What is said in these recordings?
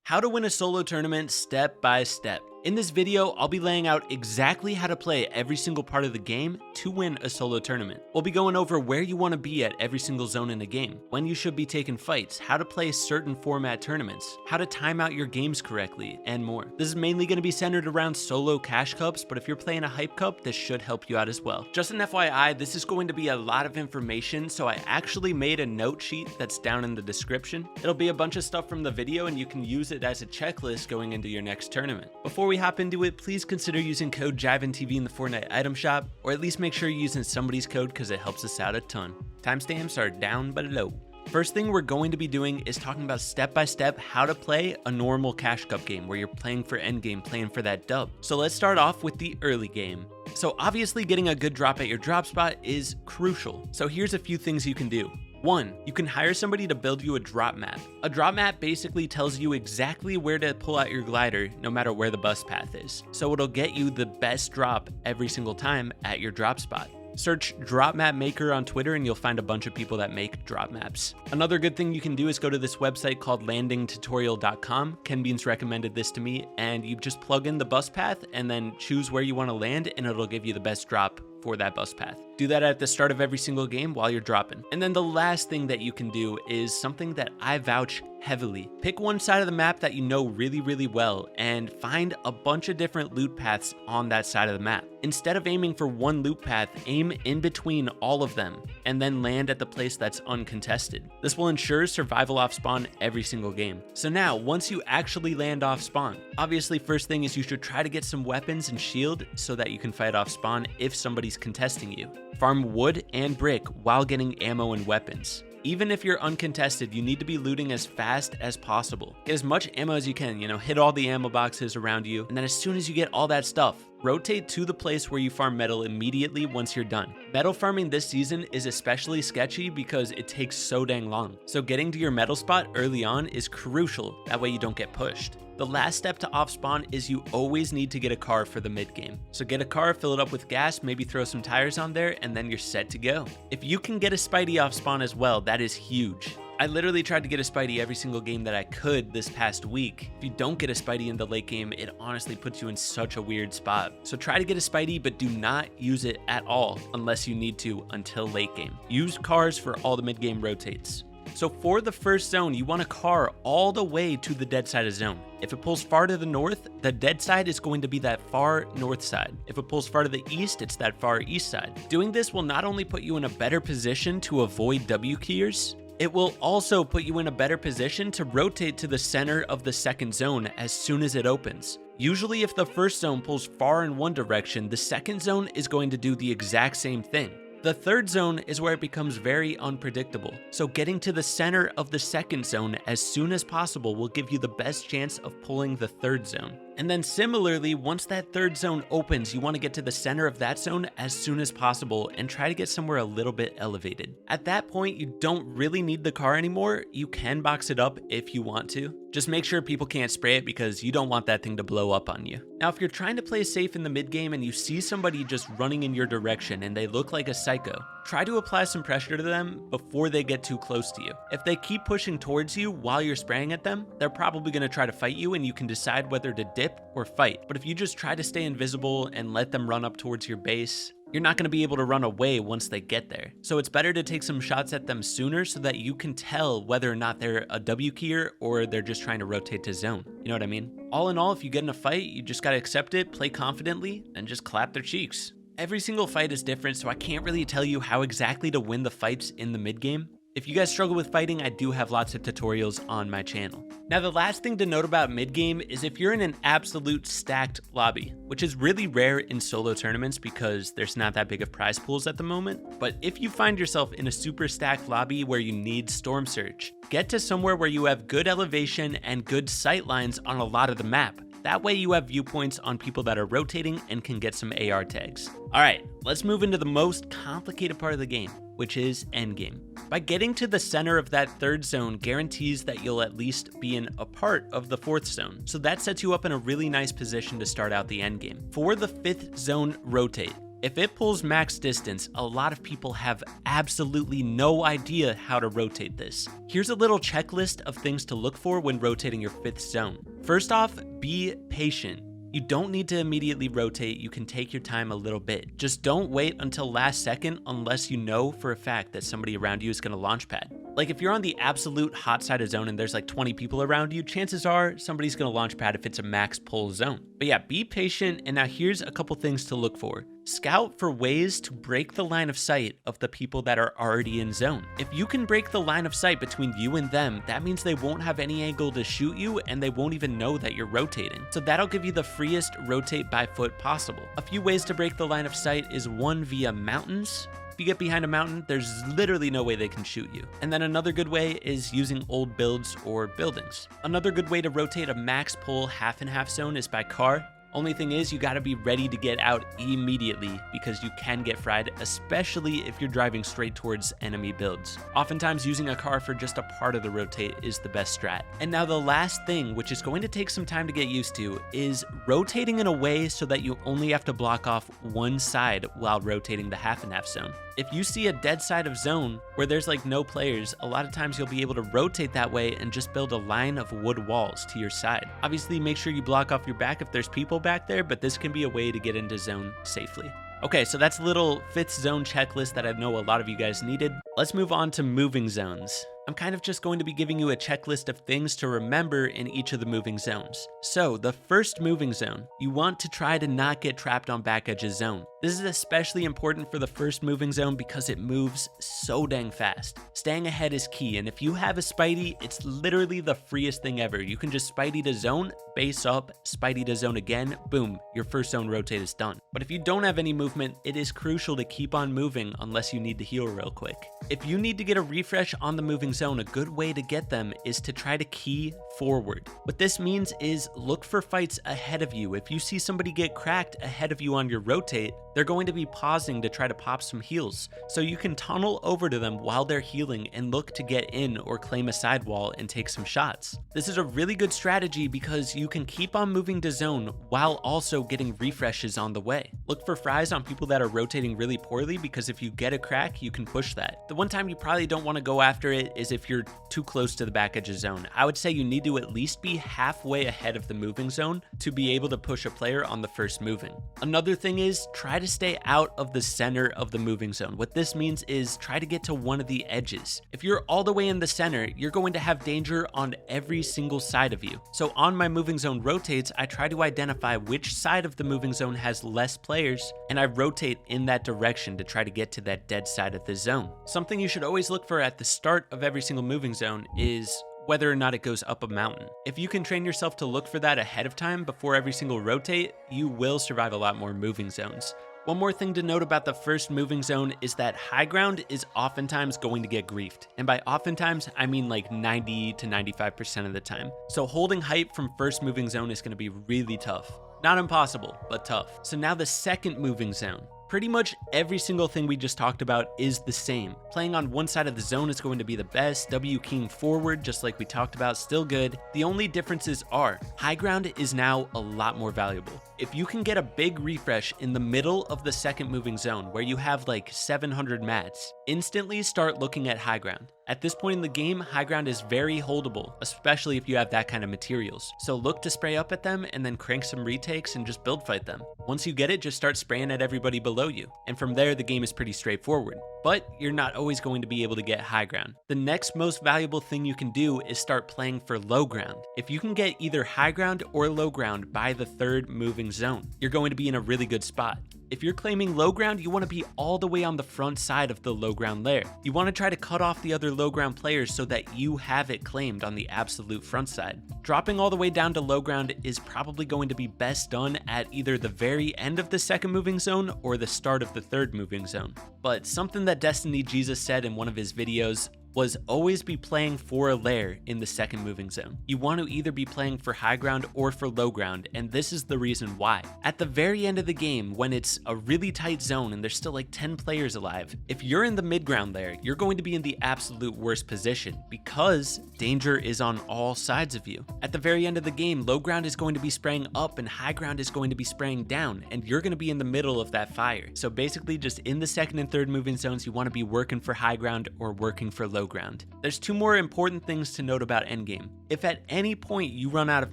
How to win a solo tournament step by step. In this video, I'll be laying out exactly how to play every single part of the game to win a solo tournament. We'll be going over where you want to be at every single zone in a game, when you should be taking fights, how to play certain format tournaments, how to time out your games correctly, and more. This is mainly going to be centered around solo cash cups, but if you're playing a hype cup, this should help you out as well. Just an FYI, this is going to be a lot of information, so I actually made a note sheet that's down in the description. It'll be a bunch of stuff from the video and you can use it as a checklist going into your next tournament. Before we hop into it, please consider using code JivanTV in the Fortnite item shop, or at least make sure you're using somebody's code because it helps us out a ton. Timestamps are down below. First thing we're going to be doing is talking about step by step how to play a normal cash cup game where you're playing for endgame, playing for that dub. So let's start off with the early game. So obviously getting a good drop at your drop spot is crucial. So here's a few things you can do. 1. You can hire somebody to build you a drop map. A drop map basically tells you exactly where to pull out your glider no matter where the bus path is. So it'll get you the best drop every single time at your drop spot. Search drop map maker on Twitter and you'll find a bunch of people that make drop maps. Another good thing you can do is go to this website called landingtutorial.com. Ken Beans recommended this to me, and you just plug in the bus path and then choose where you want to land and it'll give you the best drop for that bus path. Do that at the start of every single game while you're dropping. And then the last thing that you can do is something that I vouch heavily. Pick one side of the map that you know really well and find a bunch of different loot paths on that side of the map. Instead of aiming for one loot path, aim in between all of them and then land at the place that's uncontested. This will ensure survival off spawn every single game. So now, once you actually land off spawn, obviously first thing is you should try to get some weapons and shield so that you can fight off spawn if somebody's contesting you. Farm wood and brick while getting ammo and weapons. Even if you're uncontested, you need to be looting as fast as possible. Get as much ammo as you can, hit all the ammo boxes around you, and then as soon as you get all that stuff, rotate to the place where you farm metal immediately once you're done. Metal farming this season is especially sketchy because it takes so dang long. So getting to your metal spot early on is crucial, that way you don't get pushed. The last step to off spawn is you always need to get a car for the mid game. So get a car, fill it up with gas, maybe throw some tires on there, and then you're set to go. If you can get a Spidey off spawn as well, that is huge. I literally tried to get a Spidey every single game that I could this past week. If you don't get a Spidey in the late game, it honestly puts you in such a weird spot. So try to get a Spidey, but do not use it at all unless you need to until late game. Use cars for all the mid game rotates. So for the first zone, you want a car all the way to the dead side of zone. If it pulls far to the north, the dead side is going to be that far north side. If it pulls far to the east, it's that far east side. Doing this will not only put you in a better position to avoid W keyers, it will also put you in a better position to rotate to the center of the second zone as soon as it opens. Usually if the first zone pulls far in one direction, the second zone is going to do the exact same thing. The third zone is where it becomes very unpredictable, so getting to the center of the second zone as soon as possible will give you the best chance of pulling the third zone. And then similarly, once that third zone opens, you want to get to the center of that zone as soon as possible and try to get somewhere a little bit elevated. At that point, you don't really need the car anymore. You can box it up if you want to. Just make sure people can't spray it because you don't want that thing to blow up on you. Now, if you're trying to play safe in the mid game and you see somebody just running in your direction and they look like a psycho, try to apply some pressure to them before they get too close to you. If they keep pushing towards you while you're spraying at them, they're probably going to try to fight you and you can decide whether to dip or fight. But if you just try to stay invisible and let them run up towards your base, you're not going to be able to run away once they get there. So it's better to take some shots at them sooner so that you can tell whether or not they're a W keyer or they're just trying to rotate to zone. You know what I mean? All in all, if you get in a fight, you just got to accept it, play confidently, and just clap their cheeks. Every single fight is different, so I can't really tell you how exactly to win the fights in the mid game. If you guys struggle with fighting, I do have lots of tutorials on my channel. Now, the last thing to note about mid game is if you're in an absolute stacked lobby, which is really rare in solo tournaments because there's not that big of prize pools at the moment. But if you find yourself in a super stacked lobby where you need storm search, get to somewhere where you have good elevation and good sight lines on a lot of the map. That way you have viewpoints on people that are rotating and can get some AR tags. All right, let's move into the most complicated part of the game, which is endgame. By getting to the center of that third zone guarantees that you'll at least be in a part of the fourth zone. So that sets you up in a really nice position to start out the endgame. For the fifth zone rotate, If it pulls max distance, a lot of people have absolutely no idea how to rotate this. Here's a little checklist of things to look for when rotating your 5th zone. First off, be patient. You don't need to immediately rotate, you can take your time a little bit. Just don't wait until last second unless you know for a fact that somebody around you is going to launch pad. Like if you're on the absolute hot side of zone and there's like 20 people around you, chances are somebody's going to launch pad if it's a max pull zone. But yeah, be patient, and now here's a couple things to look for. Scout for ways to break the line of sight of the people that are already in zone. If you can break the line of sight between you and them, that means they won't have any angle to shoot you and they won't even know that you're rotating. So that'll give you the freest rotate by foot possible. A few ways to break the line of sight is one, via mountains. If you get behind a mountain, there's literally no way they can shoot you. And then another good way is using old builds or buildings. Another good way to rotate a max pull half and half zone is by car. Only thing is, you gotta be ready to get out immediately because you can get fried, especially if you're driving straight towards enemy builds. Oftentimes, using a car for just a part of the rotate is the best strat. And now the last thing, which is going to take some time to get used to, is rotating in a way so that you only have to block off one side while rotating the half and half zone. If you see a dead side of zone where there's like no players, a lot of times you'll be able to rotate that way and just build a line of wood walls to your side. Obviously, make sure you block off your back if there's people back there, but this can be a way to get into zone safely. Okay, so that's a little 5th zone checklist that I know a lot of you guys needed. Let's move on to moving zones. I'm kind of just going to be giving you a checklist of things to remember in each of the moving zones. So the first moving zone, you want to try to not get trapped on back edge of zone. This is especially important for the first moving zone because it moves so dang fast. Staying ahead is key, and if you have a Spidey, it's literally the freest thing ever. You can just Spidey to zone, base up, Spidey to zone again, boom, your first zone rotate is done. But if you don't have any movement, it is crucial to keep on moving unless you need to heal real quick. If you need to get a refresh on the moving zone, a good way to get them is to try to key forward. What this means is look for fights ahead of you. If you see somebody get cracked ahead of you on your rotate, they're going to be pausing to try to pop some heals. So you can tunnel over to them while they're healing and look to get in or claim a sidewall and take some shots. This is a really good strategy because you can keep on moving to zone while also getting refreshes on the way. Look for fries on people that are rotating really poorly because if you get a crack, you can push that. The one time you probably don't want to go after it is if you're too close to the back edge of zone. I would say you need to at least be halfway ahead of the moving zone to be able to push a player on the first moving. Another thing is try to stay out of the center of the moving zone. What this means is try to get to one of the edges. If you're all the way in the center, you're going to have danger on every single side of you. So on my moving zone rotates, I try to identify which side of the moving zone has less players, and I rotate in that direction to try to get to that dead side of the zone. Something you should always look for at the start of every single moving zone is whether or not it goes up a mountain. If you can train yourself to look for that ahead of time before every single rotate, you will survive a lot more moving zones. One more thing to note about the first moving zone is that high ground is oftentimes going to get griefed. And by oftentimes, I mean like 90 to 95% of the time. So holding height from first moving zone is going to be really tough. Not impossible, but tough. So now the second moving zone. Pretty much every single thing we just talked about is the same. Playing on one side of the zone is going to be the best. W keying forward, just like we talked about, still good. The only differences are high ground is now a lot more valuable. If you can get a big refresh in the middle of the second moving zone where you have like 700 mats, instantly start looking at high ground. At this point in the game, high ground is very holdable, especially if you have that kind of materials. So look to spray up at them and then crank some retakes and just build fight them. Once you get it, just start spraying at everybody below you. And from there, the game is pretty straightforward. But you're not always going to be able to get high ground. The next most valuable thing you can do is start playing for low ground. If you can get either high ground or low ground by the third moving zone, you're going to be in a really good spot. If you're claiming low ground, you want to be all the way on the front side of the low ground layer. You want to try to cut off the other low ground players so that you have it claimed on the absolute front side. Dropping all the way down to low ground is probably going to be best done at either the very end of the second moving zone or the start of the third moving zone. But something that Destiny Jesus said in one of his videos, was always be playing for a lair in the second moving zone. You want to either be playing for high ground or for low ground, and this is the reason why. At the very end of the game, when it's a really tight zone and there's still like 10 players alive, if you're in the mid ground lair, you're going to be in the absolute worst position because danger is on all sides of you. At the very end of the game, low ground is going to be spraying up and high ground is going to be spraying down, and you're going to be in the middle of that fire. So basically, just in the second and third moving zones, you want to be working for high ground or working for low ground. There's two more important things to note about endgame. If at any point you run out of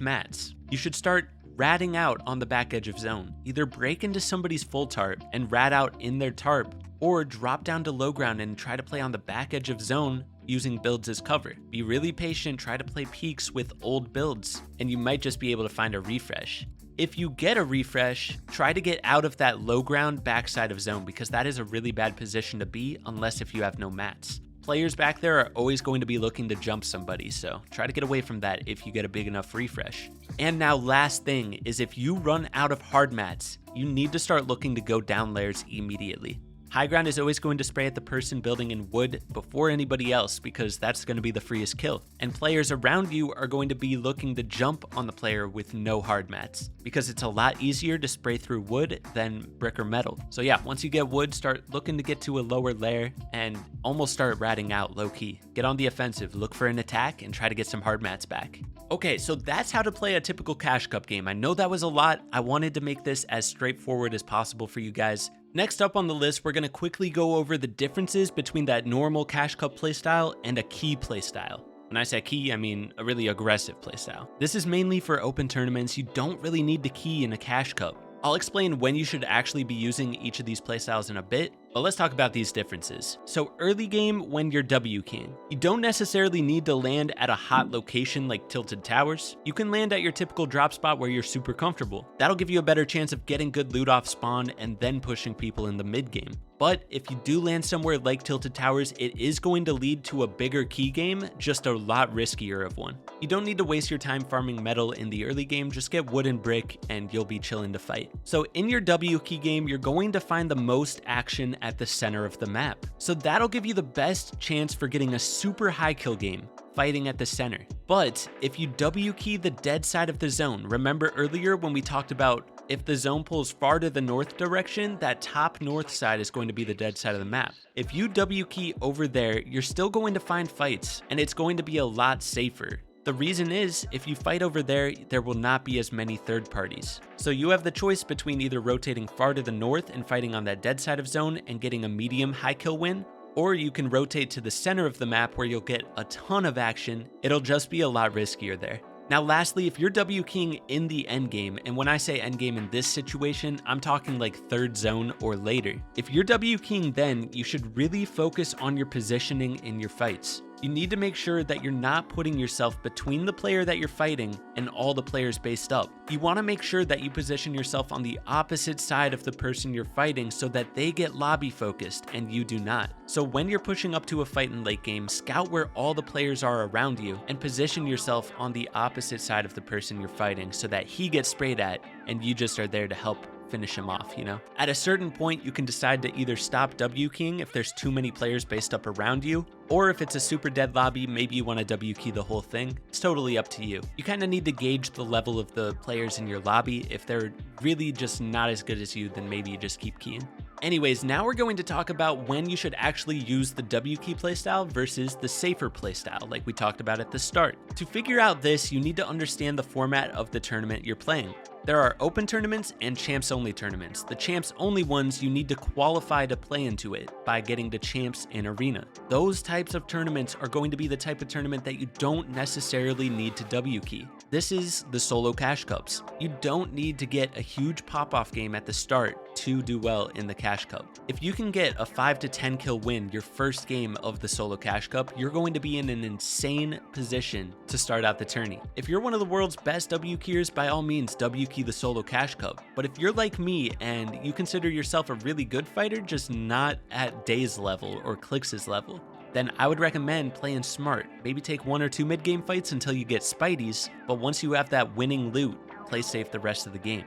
mats, you should start ratting out on the back edge of zone. Either break into somebody's full tarp and rat out in their tarp, or drop down to low ground and try to play on the back edge of zone using builds as cover. Be really patient, try to play peaks with old builds, and you might just be able to find a refresh. If you get a refresh, try to get out of that low ground backside of zone because that is a really bad position to be unless if you have no mats. Players back there are always going to be looking to jump somebody, so try to get away from that if you get a big enough refresh. And now last thing is if you run out of hard mats, you need to start looking to go down layers immediately. High ground is always going to spray at the person building in wood before anybody else because that's going to be the freest kill. And players around you are going to be looking to jump on the player with no hard mats because it's a lot easier to spray through wood than brick or metal. So yeah, once you get wood, start looking to get to a lower layer and almost start ratting out low key. Get on the offensive, look for an attack, and try to get some hard mats back. Okay, so that's how to play a typical Cash Cup game. I know that was a lot. I wanted to make this as straightforward as possible for you guys. Next up on the list, we're going to quickly go over the differences between that normal Cash Cup playstyle and a key playstyle. When I say key, I mean a really aggressive playstyle. This is mainly for open tournaments. You don't really need to key in a Cash Cup. I'll explain when you should actually be using each of these playstyles in a bit, but let's talk about these differences. So early game, when you're W keying, you don't necessarily need to land at a hot location like Tilted Towers. You can land at your typical drop spot where you're super comfortable. That'll give you a better chance of getting good loot off spawn and then pushing people in the mid game. But if you do land somewhere like Tilted Towers, it is going to lead to a bigger key game, just a lot riskier of one. You don't need to waste your time farming metal in the early game, just get wood and brick and you'll be chilling to fight. So in your W key game, you're going to find the most action at the center of the map. So that'll give you the best chance for getting a super high kill game, fighting at the center. But if you W key the dead side of the zone, remember earlier when we talked about if the zone pulls far to the north direction, that top north side is going to be the dead side of the map. If you W key over there, you're still going to find fights and it's going to be a lot safer. The reason is, if you fight over there, there will not be as many third parties. So you have the choice between either rotating far to the north and fighting on that dead side of zone and getting a medium high kill win, or you can rotate to the center of the map where you'll get a ton of action. It'll just be a lot riskier there. Now lastly, if you're W keying in the endgame, and when I say endgame in this situation, I'm talking like third zone or later. If you're W keying then, you should really focus on your positioning in your fights. You need to make sure that you're not putting yourself between the player that you're fighting and all the players based up. You want to make sure that you position yourself on the opposite side of the person you're fighting so that they get lobby focused and you do not. So when you're pushing up to a fight in late game, scout where all the players are around you and position yourself on the opposite side of the person you're fighting so that he gets sprayed at and you just are there to help finish him off, you know? At a certain point, you can decide to either stop W keying if there's too many players based up around you, or if it's a super dead lobby, maybe you want to W key the whole thing. It's totally up to you. You kind of need to gauge the level of the players in your lobby. If they're really just not as good as you, then maybe you just keep keying. Anyways, now we're going to talk about when you should actually use the W key playstyle versus the safer playstyle, like we talked about at the start. To figure out this, you need to understand the format of the tournament you're playing. There are open tournaments and champs only tournaments. The champs only ones, you need to qualify to play into it by getting to champs in arena. Those types of tournaments are going to be the type of tournament that you don't necessarily need to W key. This is the solo Cash Cups. You don't need to get a huge pop-off game at the start to do well in the Cash Cup. If you can get a 5 to 10 kill win your first game of the solo Cash Cup, you're going to be in an insane position to start out the tourney. If you're one of the world's best W keyers, by all means W key the solo Cash Cup. But if you're like me and you consider yourself a really good fighter, just not at Days level or Clix's level, then I would recommend playing smart. Maybe take 1 or 2 mid-game fights until you get Spideys, but once you have that winning loot, play safe the rest of the game.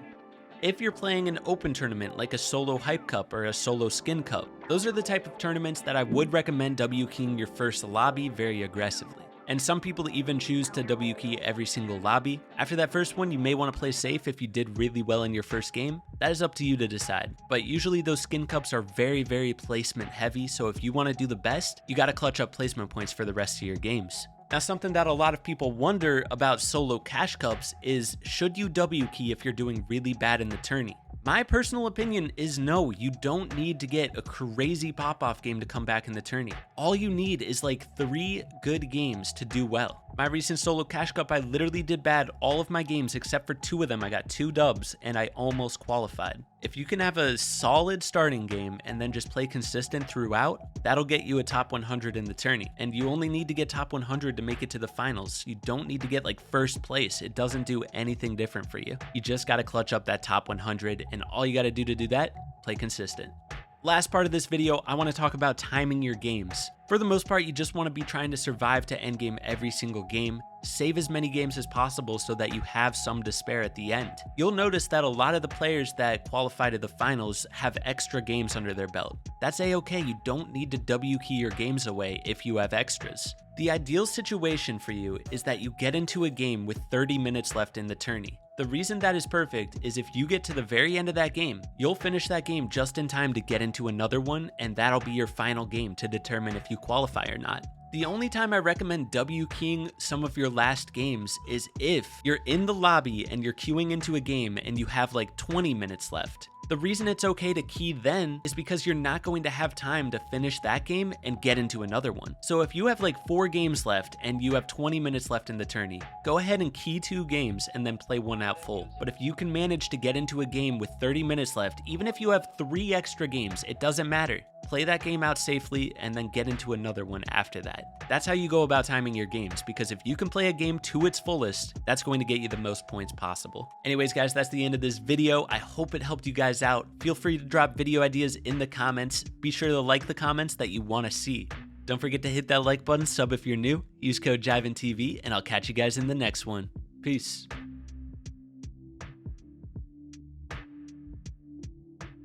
if you're playing an open tournament like a solo hype cup or a solo skin cup. Those are the type of tournaments that I would recommend W keying your first lobby very aggressively. And some people even choose to W key every single lobby. After that first one, you may want to play safe if you did really well in your first game. That is up to you to decide. But usually those skin cups are very, very placement heavy, so if you want to do the best, you got to clutch up placement points for the rest of your games. Now, something that a lot of people wonder about solo cash cups is, should you W key if you're doing really bad in the tourney? My personal opinion is no, you don't need to get a crazy pop-off game to come back in the tourney. All you need is like 3 good games to do well. My recent solo cash cup, I literally did bad all of my games except for 2 of them. I got 2 dubs and I almost qualified. If you can have a solid starting game and then just play consistent throughout, that'll get you a top 100 in the tourney. And you only need to get top 100 to make it to the finals. You don't need to get like first place. It doesn't do anything different for you. You just got to clutch up that top 100, and all you got to do that, play consistent. Last part of this video, I want to talk about timing your games. For the most part, you just want to be trying to survive to endgame every single game. Save as many games as possible so that you have some to spare at the end. You'll notice that a lot of the players that qualify to the finals have extra games under their belt. That's a-okay, you don't need to W key your games away if you have extras. The ideal situation for you is that you get into a game with 30 minutes left in the tourney. The reason that is perfect is if you get to the very end of that game, you'll finish that game just in time to get into another one, and that'll be your final game to determine if you qualify or not. The only time I recommend W keying some of your last games is if you're in the lobby and you're queuing into a game and you have like 20 minutes left. The reason it's okay to key then is because you're not going to have time to finish that game and get into another one. So if you have like 4 games left and you have 20 minutes left in the tourney, go ahead and key 2 games and then play one out full. But if you can manage to get into a game with 30 minutes left, even if you have 3 extra games, it doesn't matter. Play that game out safely and then get into another one after that. That's how you go about timing your games, because if you can play a game to its fullest, that's going to get you the most points possible. Anyways, guys, that's the end of this video. I hope it helped you guys out. Feel free to drop video ideas in the comments. Be sure to like the comments that you want to see. Don't forget to hit that like button, sub if you're new, use code JivanTV, and I'll catch you guys in the next one. Peace.